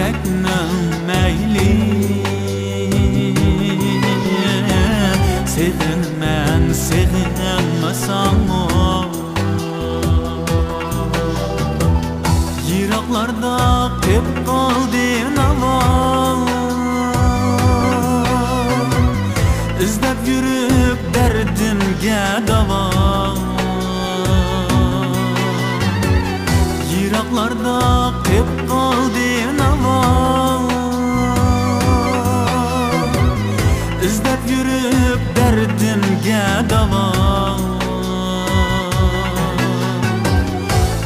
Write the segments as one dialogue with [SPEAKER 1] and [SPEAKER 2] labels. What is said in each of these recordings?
[SPEAKER 1] yüreknin meyli Sevinmen sevinmesen o Yiraklarda hep kaldın ama İzlep yürüp derdimge dava Yiraklarda hep kaldın ama İzlep yürüp derdimge dava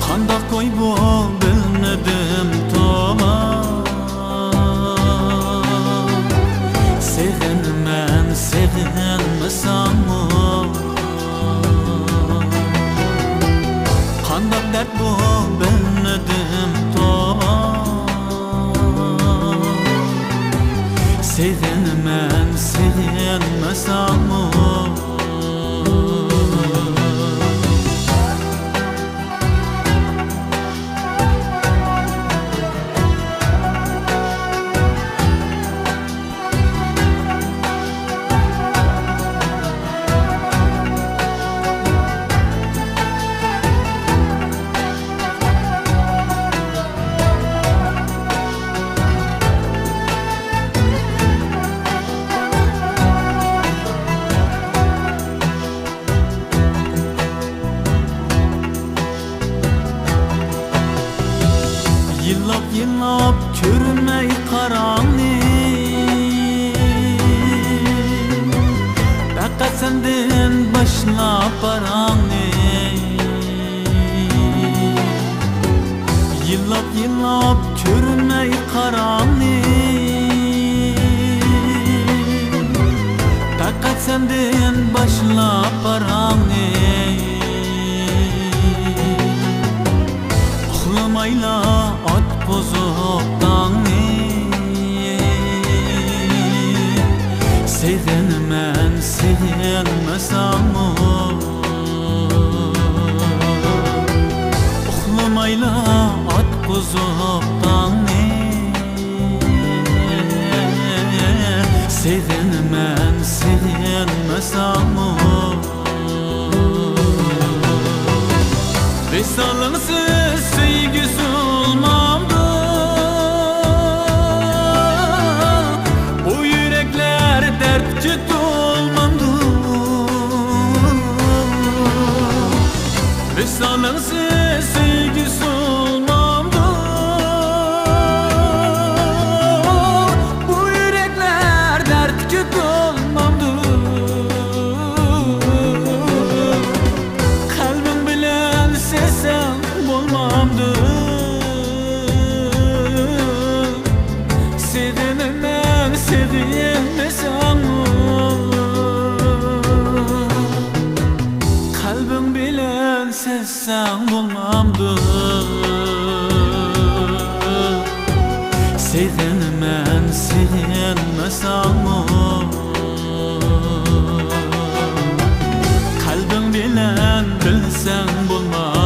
[SPEAKER 1] Kandak koy bu bilmedim toma Sevinmen sevinmesen o Kandak dert bu bilmedim toma Sevinmen sevinmesen o Yillap yillap körünmey karanı Fakat senden başlap paranı Yillap yillap körünmey karanı Fakat senden başlap paranı Oxlamayla at bozuktan Sevinmen sevinmesen o Oxlamayla at bozuktan Sevinmen sevinmesen o Vesalımsız sevgisi olmamdı Bu yürekler dert kötü olmamdı Vesalımsız sevgisi olmamdı Bu yürekler dert kötü olmamdı Kalbim bilen sesem bulmamdı Sevinmem sevinmesem Kalbim bilen sesem bulmamdı Sevinmem sevinmesem Kalbim bilen bilsen bulmam